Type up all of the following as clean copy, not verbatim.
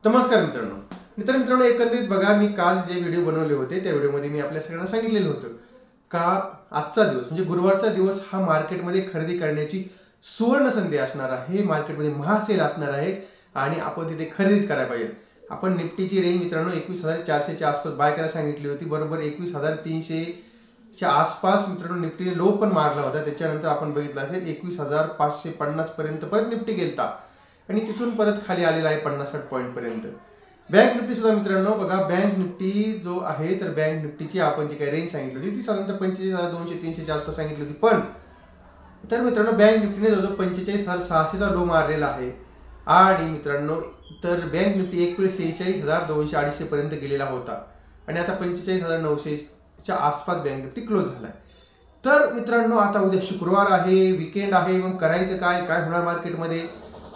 नमस्कार मित्रांनो एकंदरीत बघा, मी काल जे व्हिडिओ बनवले होते त्या व्हिडिओमध्ये मी आपल्या सगळ्यांना सांगितलेलं होतं का आजचा दिवस म्हणजे गुरुवारचा दिवस हा मार्केटमध्ये खरेदी करण्याची सुवर्ण संधी असणार आहे. मार्केटमध्ये महासेल असणार आहे आणि आपण तिथे खरेदीच करायला पाहिजे. आपण निफ्टीची रेंज मित्रांनो 21,400 च्या आसपास बाय करायला सांगितली होती. बरोबर 21,300 च्या आसपास मित्रांनो निफ्टीने लो पण मारला होता. त्याच्यानंतर आपण बघितलं असेल 21,550 पर्यंत परत निफ्टी गेलता आणि तिथून परत खाली आलेला आहे 50-60 पॉईंट पर्यंत. बँक निफ्टी सुद्धा मित्रांनो बघा, बँक निफ्टी जो आहे तर बँक निफ्टीची आपण जी काही रेंज सांगितली होती ती साधारणतः 45,200-300 च्या आसपास सांगितली होती. पण तर मित्रांनो बँक निफ्टीने जवळजवळ 45,600 चा लो मारलेला आहे आणि मित्रांनो तर बँक निफ्टी एक वेळ 46,200-250 पर्यंत गेलेला होता आणि आता 45,900 च्या आसपास बँक निफ्टी क्लोज झालाय. तर मित्रांनो आता उद्या शुक्रवार आहे, वीकेंड आहे, मग करायचं काय होणार मार्केटमध्ये?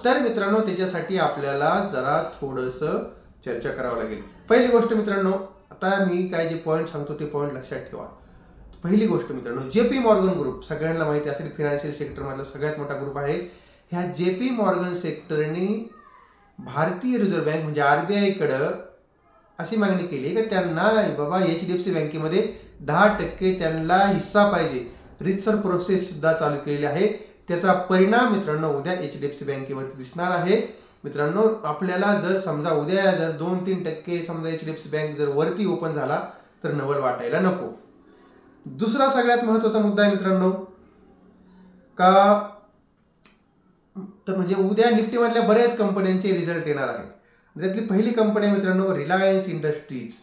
तर मित्रांनो त्याच्यासाठी आपल्याला जरा थोडंसं चर्चा करावं लागेल. पहिली गोष्ट मित्रांनो, आता मी काय जे पॉईंट सांगतो ते पॉईंट लक्षात ठेवा. पहिली गोष्ट मित्रांनो, जेपी मॉर्गन ग्रुप सगळ्यांना माहिती असेल फिनान्शियल सेक्टरमधला सगळ्यात मोठा ग्रुप आहे. ह्या जेपी मॉर्गन सेक्टरने भारतीय रिझर्व्ह बँक म्हणजे आरबीआय कडे अशी मागणी केली की त्यांना बाबा एचडीएफसी बँकेमध्ये 10% त्यांना हिस्सा पाहिजे. रितसर प्रोसेस सुद्धा चालू केलेली आहे. त्याचा परिणाम मित्रांनो उद्या एचडीएफसी बँकेवरती दिसणार आहे. मित्रांनो आपल्याला जर समजा उद्या जर 2-3% समजा एचडीएफसी बँक जर वरती ओपन झाला तर नवल वाटायला नको. दुसरा सगळ्यात महत्वाचा मुद्दा आहे मित्रांनो का तर म्हणजे उद्या निफ्टी मधल्या बऱ्याच कंपन्यांचे रिझल्ट येणार आहेत. त्यातली पहिली कंपनी मित्रांनो रिलायन्स इंडस्ट्रीज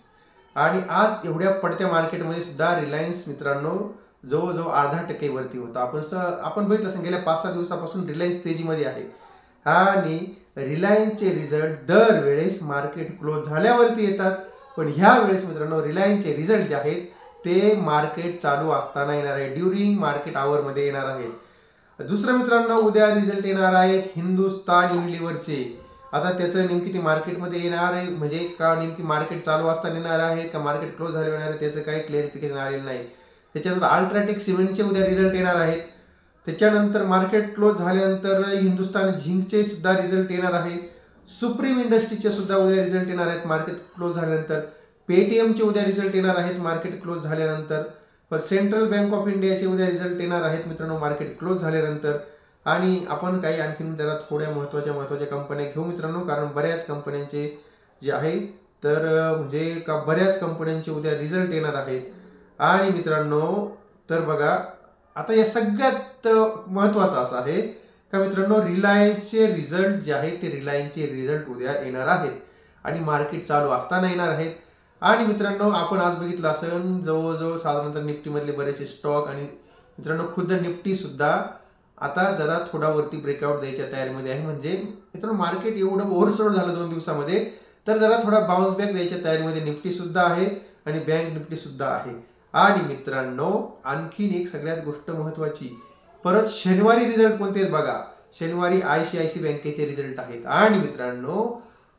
आणि आज एवढ्या पडत्या मार्केटमध्ये सुद्धा रिलायन्स मित्रांनो जवळजवळ 0.5% वरती होता. आपण बघितलं असेल गेल्या 5-6 दिवसापासून रिलायन्स तेजीमध्ये आहे आणि रिलायन्सचे रिझल्ट दरवेळेस मार्केट क्लोज झाल्यावरती येतात. पण ह्या वेळेस मित्रांनो रिलायन्सचे रिझल्ट जे आहेत ते मार्केट चालू असताना येणार आहे, ड्युरिंग मार्केट आवरमध्ये येणार आहेत. दुसरं मित्रांनो उद्या रिझल्ट येणार आहेत हिंदुस्तान युनिलिव्हरचे. आता त्याचं नेमकी ती मार्केटमध्ये येणार आहे म्हणजे का नेमकी मार्केट चालू असताना येणार आहेत का मार्केट क्लोज झाले येणार आहे त्याचं काही क्लिअरिफिकेशन आलेलं नाही. त्याच्यानंतर अल्ट्राटेक सिमेंटचे उद्या रिझल्ट येणार आहेत. त्याच्यानंतर मार्केट क्लोज झाल्यानंतर हिंदुस्तान झिंकचे सुद्धा रिझल्ट येणार आहे. सुप्रीम इंडस्ट्रीजचे सुद्धा उद्या रिझल्ट येणार आहेत मार्केट क्लोज झाल्यानंतर. पेटीएमचे उद्या रिझल्ट येणार आहेत मार्केट क्लोज झाल्यानंतर. सेंट्रल बँक ऑफ इंडियाचे उद्या रिझल्ट येणार आहेत मित्रांनो मार्केट क्लोज झाल्यानंतर. आणि आपण काही आणखीन जरा थोड्या महत्त्वाच्या कंपन्या घेऊ मित्रांनो, कारण बऱ्याच कंपन्यांचे जे आहे तर म्हणजे का बऱ्याच कंपन्यांचे उद्या रिझल्ट येणार आहेत. आणि मित्रांनो तर बघा आता या सगळ्यात महत्त्वाचं असं आहे का मित्रांनो रिलायन्सचे रिझल्ट जे आहेत ते रिलायन्सचे रिझल्ट उद्या येणार आहेत आणि मार्केट चालू असताना येणार आहेत. आणि मित्रांनो आपण आज बघितलं असेल जवळजवळ साधारणतः निफ्टीमधले बरेचसे स्टॉक आणि मित्रांनो खुद्द निफ्टी सुद्धा आता जरा थोडा वरती ब्रेकआउट द्यायच्या तयारीमध्ये आहे. म्हणजे मित्रांनो मार्केट एवढं ओव्हरसोल्ड झालं 2 दिवसामध्ये तर जरा थोडा बाउन्स बॅक द्यायच्या तयारीमध्ये निफ्टी सुद्धा आहे आणि बँक निफ्टी सुद्धा आहे. आणि मित्रांनो आणखीन एक सगळ्यात गोष्ट महत्वाची, परत शनिवारी रिझल्ट कोणते आहेत बघा. शनिवारी आयसीआयसी बँकेचे रिझल्ट आहेत आणि मित्रांनो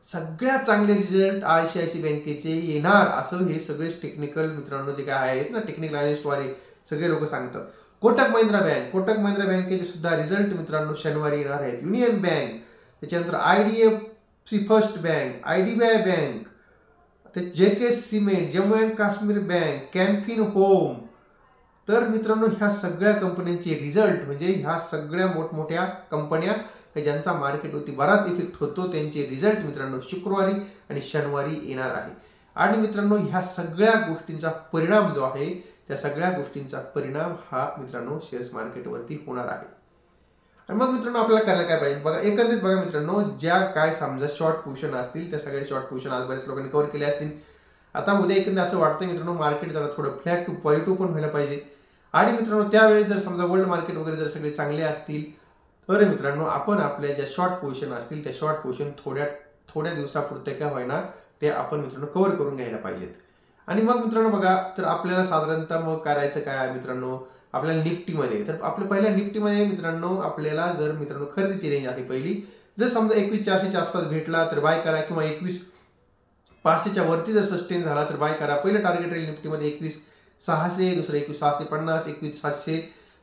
सगळ्यात चांगले रिझल्ट आयसीआयसी बँकेचे येणार असं हे सगळे टेक्निकल मित्रांनो जे काय आहेत ना टेक्निकल अनालिस्टद्वारे सगळे लोक सांगतात. कोटक महिंद्रा बँकेचे सुद्धा रिझल्ट मित्रांनो शनिवारी येणार आहेत. युनियन बँक, त्याच्यानंतर IDFC first bank, IDBI bank, JK cement, Jammu and Kashmir bank, Canfin home. तर मित्रांनो ह्या सगळ्या कंपन्यांचे रिझल्ट म्हणजे ह्या सगळ्या मोठमोठ्या कंपन्या ज्यांचा मार्केटवरती बराच इफेक्ट होतो त्यांचे रिझल्ट मित्रांनो शुक्रवारी आणि शनिवारी येणार आहे. आणि मित्रांनो ह्या सगळ्या गोष्टींचा परिणाम जो आहे त्या सगळ्या गोष्टींचा परिणाम हा मित्रांनो शेअर्स मार्केटवरती होणार आहे. आणि मग मित्रांनो आपल्याला करायला काय पाहिजे बघा. एकंदरीत बघा मित्रांनो ज्या काय समजा शॉर्ट पोझिशन असतील त्या सगळ्या शॉर्ट पोझिशन आज बऱ्याच लोकांनी कव्हर केले असतील. आता उद्या एकंदर असं वाटतं मित्रांनो मार्केट जरा थोडं फ्लॅट टू पॉझिटिव्ह पण व्हायला पाहिजे. आणि मित्रांनो त्यावेळेस जर समजा वर्ल्ड मार्केट वगैरे जर सगळे चांगले असतील तर मित्रांनो आपण आपल्या ज्या शॉर्ट पोझिशन असतील त्या शॉर्ट पोझिशन थोड्या दिवसापुरते काय होईना ते आपण मित्रांनो कव्हर करून घ्यायला पाहिजेत. आणि मग मित्रांनो बघा तर आपल्याला साधारणतः मग करायचं काय आहे मित्रांनो आपल्याला निफ्टीमध्ये तर आपल्या पहिल्या निफ्टीमध्ये मित्रांनो आपल्याला जर मित्रांनो खरेदीची रेंज आहे पहिली जर समजा 21,400 च्या आसपास भेटला तर बाय करा किंवा 21,500 च्या वरती जर सस्टेन झाला तर बाय करा. पहिलं टार्गेट राहील निफ्टीमध्ये 21,600, दुसरं 21,650, 21,700,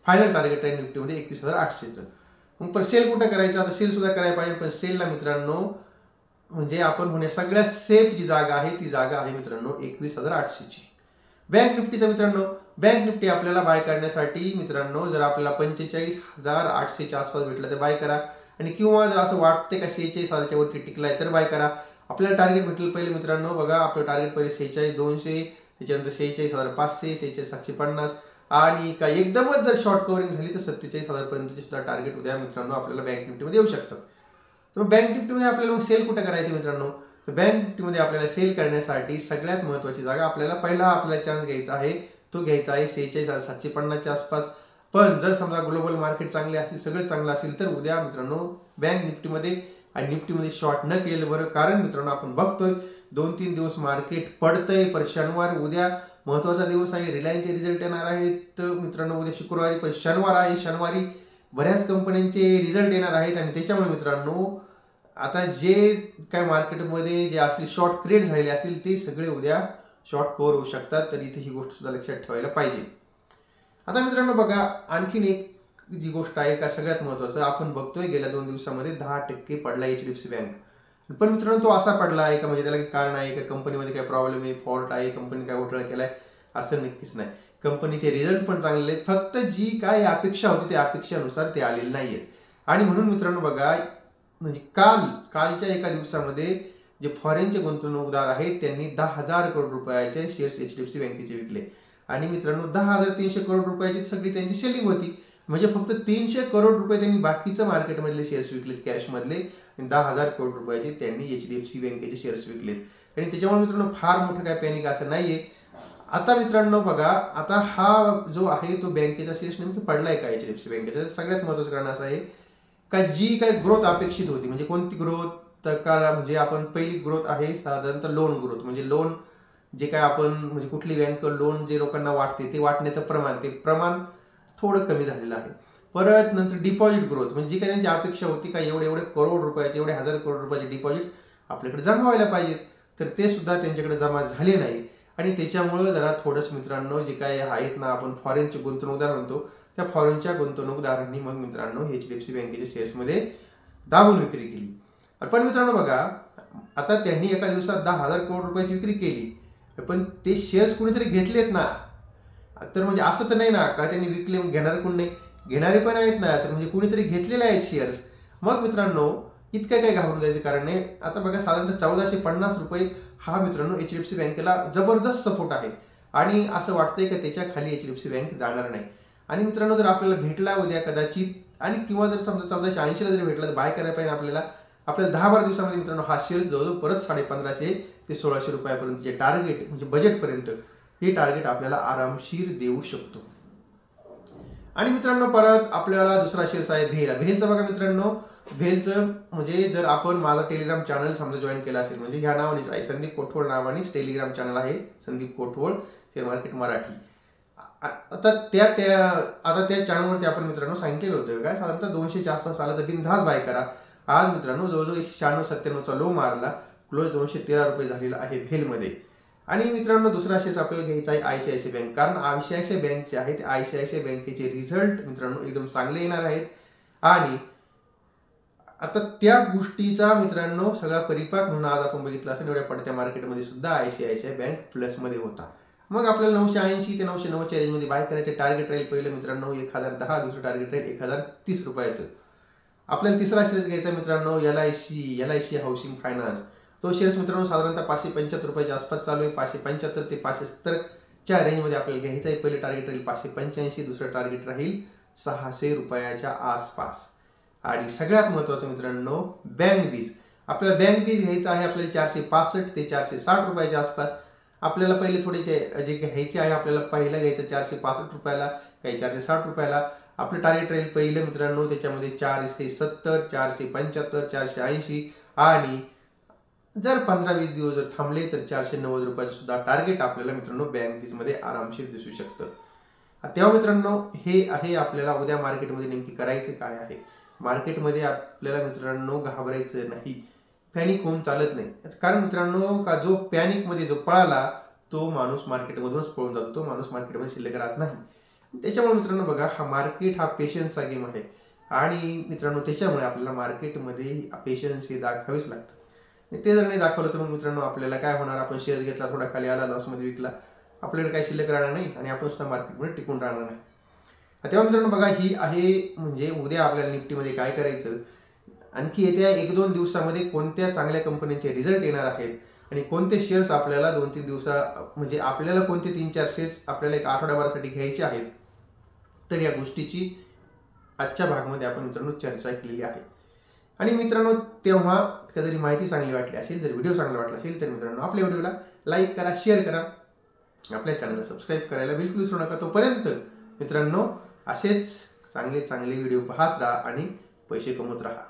फायनल टार्गेट राहील निफ्टीमध्ये 21,800चं. मग सेल कुठं करायचं आता सेल सुद्धा करायला पाहिजे पण सेलला मित्रांनो म्हणजे आपण होण्या सगळ्यात सेफ जी जागा आहे ती जागा आहे मित्रांनो 21,800ची. बँक निफ्टीचा मित्रांनो, बँक निफ्टी आपल्याला बाय करण्यासाठी मित्रांनो जर आपल्याला 45,800च्या आसपास भेटलं तर बाय करा, आणि किंवा जर असं वाटते का 46,000च्या वरती टिकलाय तर बाय करा. आपल्याला टार्गेट भेटेल पहिले मित्रांनो बघा, आपलं टार्गेट पहिले 46,200, त्याच्यानंतर 46,500, 46,750, आणि का एकदमच जर शॉर्ट कव्हरिंग झाली तर 47,000 पर्यंतचे सुद्धा टार्गेट उद्या मित्रांनो आपल्याला बँक निफ्टीमध्ये येऊ शकतात. तर बँक निफ्टीमध्ये आपल्याला मग सेल कुठे करायचे मित्रांनो, तर बँक निफ्टीमध्ये आपल्याला सेल करण्यासाठी सगळ्यात महत्त्वाची जागा आपल्याला पहिला आपल्याला चान्स घ्यायचा आहे, तो घ्यायचा आहे 46,750च्या आसपास. पण जर समजा ग्लोबल मार्केट चांगले असतील, सगळं चांगलं असेल, तर उद्या मित्रांनो बँक निफ्टीमध्ये आणि निफ्टीमध्ये शॉर्ट न केलं बरं. कारण मित्रांनो आपण बघतोय 2-3 दिवस मार्केट पडतंय, पर शनिवार उद्या महत्त्वाचा दिवस आहे, रिलायन्सचे रिझल्ट येणार आहेत. तर मित्रांनो उद्या शुक्रवारी, पण शनिवार आहे, शनिवारी बऱ्याच कंपन्यांचे रिझल्ट येणार आहेत, आणि त्याच्यामुळे मित्रांनो आता जे काय मार्केटमध्ये जे असतील शॉर्ट क्रिएट झालेले असतील ते सगळे उद्या शॉर्ट कव्हर होऊ शकतात. तर इथे ही गोष्ट सुद्धा लक्षात ठेवायला पाहिजे. आता मित्रांनो बघा, आणखीन एक जी गोष्ट आहे का सगळ्यात महत्त्वाचं, आपण बघतोय गेल्या 2 दिवसामध्ये 10% पडला HDFC बँक. पण मित्रांनो तो असा पडला आहे का, म्हणजे त्याला काही कारण आहे का, कंपनीमध्ये काय प्रॉब्लेम आहे, फॉल्ट आहे, कंपनी काय घोटाळा केलाय, असं नक्कीच नाही. कंपनीचे रिझल्ट पण चांगले आहेत, फक्त जी काय अपेक्षा होती त्या अपेक्षानुसार ते आलेले नाही आहेत. आणि म्हणून मित्रांनो बघा, म्हणजे कालच्या एका दिवसामध्ये जे फॉरेनचे गुंतवणूकदार आहेत त्यांनी 10,000 करोड रुपयाचे शेअर्स HDFC बँकेचे विकले. आणि मित्रांनो 10,300 करोड रुपयाची सगळी त्यांची सेलिंग होती. म्हणजे फक्त 300 करोड रुपये त्यांनी बाकीचं मार्केटमधले शेअर्स विकलेत कॅशमधले, आणि 10,000 करोड रुपयाचे त्यांनी HDFC बँकेचे शेअर्स विकलेत. आणि त्याच्यामुळे मित्रांनो फार मोठं काय पॅनिक असं नाहीये. आता मित्रांनो बघा, आता हा जो आहे तो बँकेचा शेअर्स नेमकी पडलाय का HDFC बँकेचा, सगळ्यात महत्त्वाचं कारण असं आहे का जी काय ग्रोथ अपेक्षित होती, म्हणजे कोणती ग्रोथ, तर का म्हणजे आपण पहिली ग्रोथ आहे साधारणतः लोन ग्रोथ, म्हणजे लोन जे काय आपण म्हणजे कुठली बँक लोन जे लोकांना वाटते ते वाटण्याचं प्रमाण थोडं कमी झालेलं आहे. परत नंतर डिपॉझिट ग्रोथ, म्हणजे जी काही त्यांची अपेक्षा होती का एवढे करोड रुपयाचे, एवढे 1,000 करोड रुपयाचे डिपॉझिट आपल्याकडे जमा व्हायला पाहिजेत, तर ते सुद्धा त्यांच्याकडे जमा झाले नाही. आणि त्याच्यामुळं जरा थोडंच मित्रांनो जे काय आहेत ना, आपण फॉरेनचे गुंतवणूकदार म्हणतो, त्या फॉरेनच्या गुंतवणूकदारांनी मग मित्रांनो HDFC बँकेच्या शेअर्समध्ये दाबून विक्री केली. पण मित्रांनो बघा, आता त्यांनी एका दिवसात 10,000 करोड रुपयाची विक्री केली, पण ते शेअर्स कुणीतरी घेतलेत ना. तर म्हणजे असं तर नाही ना का त्यांनी विकले मग घेणार कोण नाही, घेणारे पण आहेत ना, तर म्हणजे कुणीतरी घेतलेले आहेत शेअर्स. मग मित्रांनो इतकं काय घाबरून जायचं कारण नाही. आता बघा साधारणतः 1,450 रुपये हा मित्रांनो HDFC बँकेला जबरदस्त सपोर्ट आहे, आणि असं वाटतंय का त्याच्या खाली HDFC बँक जाणार नाही. आणि मित्रांनो जर आपल्याला भेटला उद्या कदाचित, आणि किंवा जर समजा 1,480ला जरी भेटला तर बाय करायला पाहिजे आपल्याला. 10-12 दिवसामध्ये मित्रांनो हा शेअर जवळजवळ परत 1,550 ते 1,600 रुपयापर्यंतचे टार्गेट, म्हणजे बजेटपर्यंत हे टार्गेट आपल्याला आरामशीर देऊ शकतो. आणि मित्रांनो परत आपल्याला दुसरा शेअर्स आहे भेलचा. बघा मित्रांनो, भेलचं म्हणजे जर आपण माझा टेलिग्राम चॅनल समजा जॉईन केला असेल, म्हणजे ह्या नावानेच आहे, संदीप कोठवळ नावानेच टेलिग्राम चॅनल आहे, संदीप कोठवळ शेअर मार्केट मराठी. आता त्या चॅनलवरती आपण मित्रांनो सांगितलेलं होतं काय, साधारणतः 200च्या आसपास आला तर बिनधास्त बाय करा. आज मित्रांनो जवळजवळ 196-97चा लो मारला, क्लोज 213 रुपये झालेला आहे भेलमध्ये. आणि मित्रांनो दुसरा शेअर्स आपल्याला घ्यायचा आहे ICICI बँक, कारण ICICI बँक जे आहे ते ICICI बँकेचे रिझल्ट मित्रांनो एकदम चांगले येणार आहेत. आणि आता त्या गोष्टीचा मित्रांनो सगळा परिपाक म्हणून आज आपण बघितलं असेल, एवढ्या पडत्या मार्केटमध्ये सुद्धा ICICI बँक प्लसमध्ये होता. मग आपल्याला 980 ते 990च्या रेंजमध्ये बाय करायचे. टार्गेट राहील पहिलं मित्रांनो 1,010, दुसरं टार्गेट राहील 1,030 रुपयाचं. आपल्याला तिसरा शेअर्स घ्यायचा मित्रांनो LIC हाऊसिंग फायनान्स. तो शेअर्स मित्रांनो साधारणतः 575 रुपयाच्या आसपास चालू आहे. 575 ते 570च्या रेंजमध्ये आपल्याला घ्यायचं आहे. पहिलं टार्गेट राहील 585, दुसरं टार्गेट राहील 600 रुपयाच्या आसपास. आणि सगळ्यात महत्त्वाचं मित्रांनो बँक बीज. आपल्याला बँक बीज घ्यायचं आहे आपल्याला 465 ते 460 रुपयाच्या आसपास. आपल्याला पहिले थोडे जे घ्यायचे आहे, आपल्याला पहिलं घ्यायचं 465 रुपयाला, काही 460 रुपयाला. आपलं टार्गेट राहील पहिलं मित्रांनो त्याच्यामध्ये 470, 475, 480, आणि जर 15-20 दिवस जर थांबले तर 490 रुपयाचं सुद्धा टार्गेट आपल्याला मित्रांनो बँक बीजमध्ये आरामशीर दिसू शकतं. तेव्हा मित्रांनो हे आहे आपल्याला उद्या मार्केटमध्ये नेमकी करायचं काय आहे. मार्केटमध्ये आपल्याला मित्रांनो घाबरायचं नाही, पॅनिक होऊन चालत नाही. कारण मित्रांनो का जो पॅनिकमध्ये जो पळाला तो माणूस मार्केटमधूनच पळून जातो, तो माणूस मार्केटमध्ये शिल्लक राहत नाही. त्याच्यामुळे मित्रांनो बघा, हा मार्केट हा पेशन्सचा गेम आहे, आणि मित्रांनो त्याच्यामुळे आपल्याला मार्केटमध्ये पेशन्स हे दाखवावेच लागतं. ते जर नाही दाखवलं तर मग मित्रांनो आपल्याला काय होणार, आपण शेअर घेतला, थोडा खाली आला, लॉसमध्ये विकला, आपल्याकडे काही शिल्लक राहणार नाही आणि आपण सुद्धा मार्केटमध्ये टिकून राहणार नाही. तेव्हा मित्रांनो बघा, ही आहे म्हणजे उद्या आपल्याला निफ्टीमध्ये काय करायचं, आणखी येत्या 1-2 दिवसामध्ये कोणत्या चांगल्या कंपन्यांचे रिझल्ट येणार आहेत आणि कोणते शेअर्स आपल्याला 2-3 दिवसा म्हणजे आपल्याला कोणते 3-4 शेअर्स आपल्याला एक आठवड्याभरासाठी घ्यायचे आहेत. तर या गोष्टीची आजच्या भागामध्ये आपण मित्रांनो चर्चा केलेली आहे. आणि मित्रांनो तेव्हा जरी माहिती चांगली वाटली असेल, जर व्हिडिओ चांगला वाटला असेल तर मित्रांनो आपल्या व्हिडिओला लाईक करा, शेअर करा, आपल्या चॅनलला सबस्क्राईब करायला बिलकुल विसरू नका. तोपर्यंत मित्रांनो असेच चांगले व्हिडिओ पाहत राहा आणि पैसे कमवत राहा.